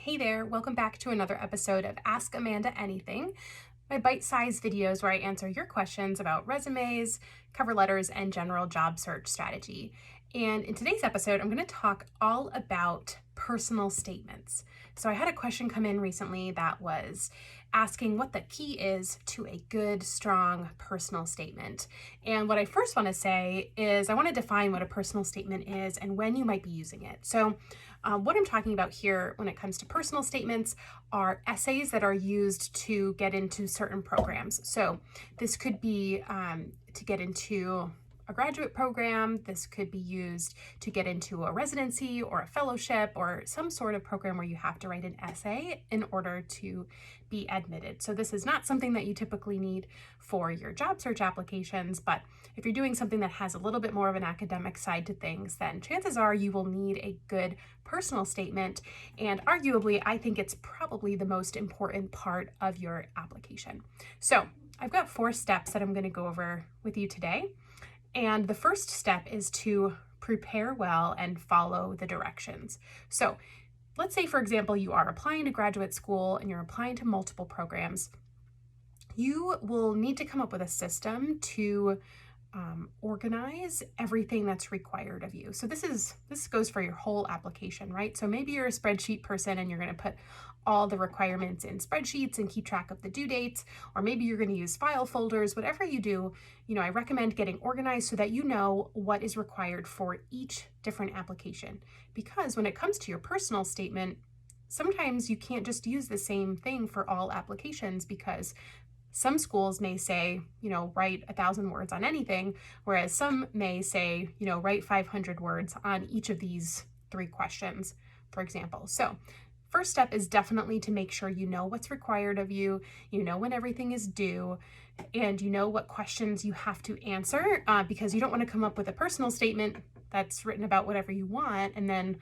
Hey there, welcome back to another episode of Ask Amanda Anything, my bite-sized videos where I answer your questions about resumes, cover letters, and general job search strategy. And in today's episode, I'm going to talk all about personal statements. So I had a question come in recently that was asking what the key is to a good, strong personal statement. And what I first want to say is I want to define what a personal statement is and when you might be using it. So what I'm talking about here when it comes to personal statements are essays that are used to get into certain programs. So this could be to get into a graduate program. This could be used to get into a residency or a fellowship or some sort of program where you have to write an essay in order to be admitted. So this is not something that you typically need for your job search applications, but if you're doing something that has a little bit more of an academic side to things, then chances are you will need a good personal statement. And arguably, I think it's probably the most important part of your application. So I've got 4 steps that I'm going to go over with you today. And the first step is to prepare well and follow the directions. So let's say, for example, you are applying to graduate school and you're applying to multiple programs. You will need to come up with a system to organize everything that's required of you. So this goes for your whole application, right? So maybe you're a spreadsheet person and you're going to put all the requirements in spreadsheets and keep track of the due dates, or maybe you're going to use file folders. Whatever you do, I recommend getting organized so that you know what is required for each different application. Because when it comes to your personal statement, sometimes you can't just use the same thing for all applications because some schools may say, write 1,000 words on anything, whereas some may say, write 500 words on each of these 3 questions, for example. So first step is definitely to make sure you know what's required of you, when everything is due, and you know what questions you have to answer, because you don't want to come up with a personal statement that's written about whatever you want and then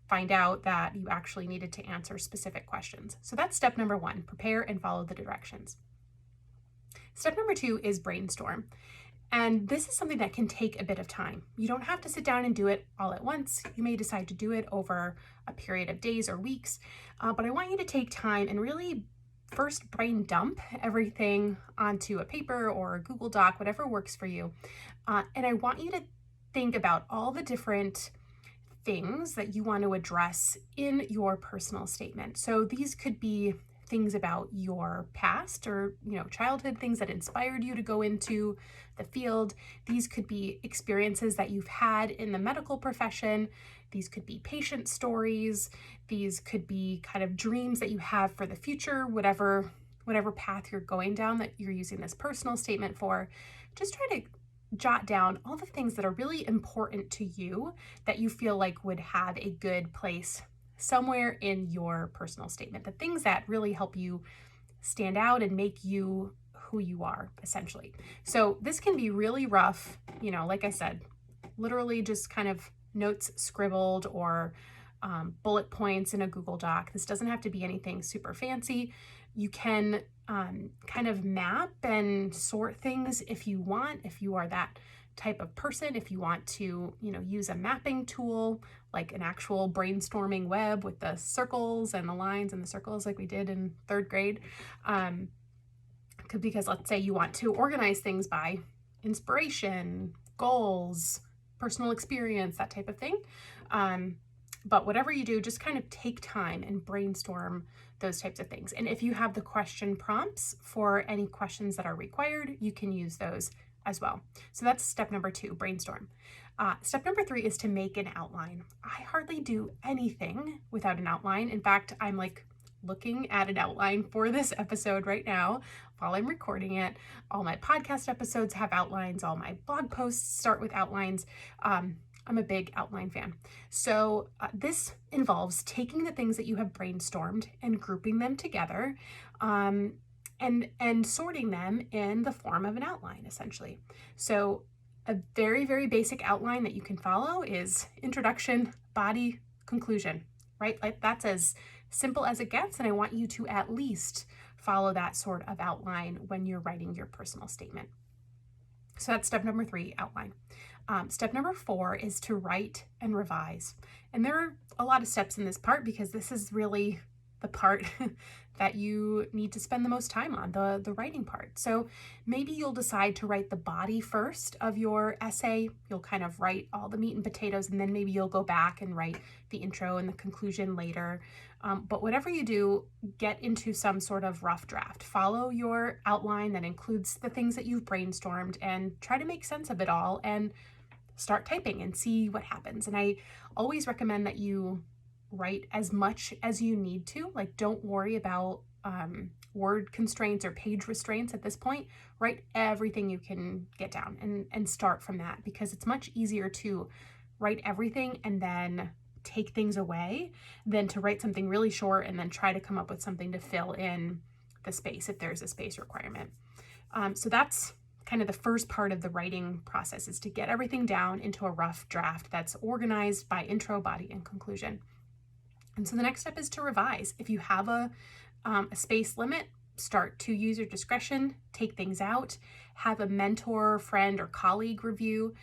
find out that you actually needed to answer specific questions. So that's step number 1, prepare and follow the directions. Step number 2 is brainstorm. And this is something that can take a bit of time. You don't have to sit down and do it all at once. You may decide to do it over a period of days or weeks, but I want you to take time and really first brain dump everything onto a paper or a Google Doc, whatever works for you. And I want you to think about all the different things that you want to address in your personal statement. So these could be things about your past or childhood, things that inspired you to go into the field. These could be experiences that you've had in the medical profession. These could be patient stories. These could be kind of dreams that you have for the future, whatever path you're going down that you're using this personal statement for. Just try to jot down all the things that are really important to you that you feel like would have a good place somewhere in your personal statement, the things that really help you stand out and make you who you are, essentially. So this can be really rough, like I said, literally just kind of notes scribbled or bullet points in a Google Doc. This doesn't have to be anything super fancy. You can kind of map and sort things if you want, if you are that type of person, if you want to, use a mapping tool, like an actual brainstorming web with the circles and the lines and the circles like we did in 3rd grade. Because let's say you want to organize things by inspiration, goals, personal experience, that type of thing. But whatever you do, just kind of take time and brainstorm those types of things. And if you have the question prompts for any questions that are required, you can use those as well. So that's step number 2, brainstorm. Step number 3 is to make an outline. I hardly do anything without an outline. In fact, I'm looking at an outline for this episode right now while I'm recording it. All my podcast episodes have outlines. All my blog posts start with outlines. I'm a big outline fan. So this involves taking the things that you have brainstormed and grouping them together, and sorting them in the form of an outline, essentially. So a very, very basic outline that you can follow is introduction, body, conclusion, right? Like that's as simple as it gets, and I want you to at least follow that sort of outline when you're writing your personal statement. So that's step number 3, outline. Step number 4 is to write and revise. And there are a lot of steps in this part because this is really the part that you need to spend the most time on, the writing part. So maybe you'll decide to write the body first of your essay. You'll kind of write all the meat and potatoes, and then maybe you'll go back and write the intro and the conclusion later. But whatever you do, get into some sort of rough draft. Follow your outline that includes the things that you've brainstormed and try to make sense of it all and start typing and see what happens. And I always recommend that you write as much as you need to. Like, don't worry about word constraints or page restraints at this point. Write everything you can get down and start from that, because it's much easier to write everything and then take things away than to write something really short and then try to come up with something to fill in the space if there's a space requirement. So that's kind of the first part of the writing process, is to get everything down into a rough draft that's organized by intro, body, and conclusion. And so the next step is to revise. If you have a space limit, start to use your discretion, take things out, have a mentor, friend, or colleague review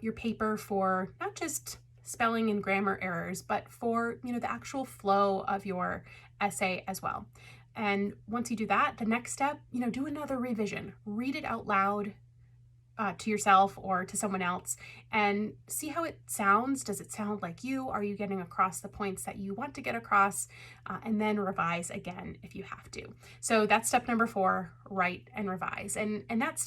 your paper for not just spelling and grammar errors, but for, the actual flow of your essay as well. And once you do that, the next step, do another revision. Read it out loud to yourself or to someone else and see how it sounds. Does it sound like you? Are you getting across the points that you want to get across? And then revise again if you have to. So that's step number 4, write and revise. And that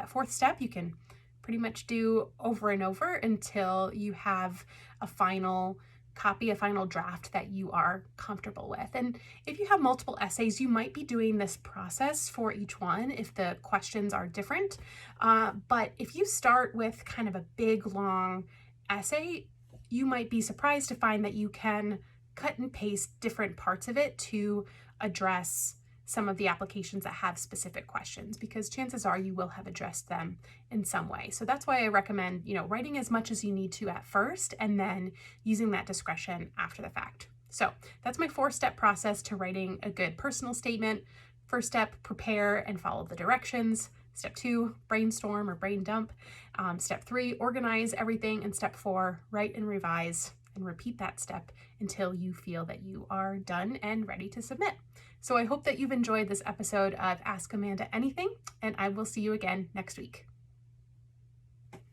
fourth step, you can pretty much do over and over until you have a final copy, a final draft that you are comfortable with. And if you have multiple essays, you might be doing this process for each one if the questions are different. But if you start with kind of a big, long essay, you might be surprised to find that you can cut and paste different parts of it to address some of the applications that have specific questions, because chances are you will have addressed them in some way. So that's why I recommend, writing as much as you need to at first and then using that discretion after the fact. So that's my 4-step process to writing a good personal statement. First step, prepare and follow the directions. Step 2, brainstorm or brain dump. Step 3, organize everything. And step 4, write and revise, and repeat that step until you feel that you are done and ready to submit. So I hope that you've enjoyed this episode of Ask Amanda Anything, and I will see you again next week.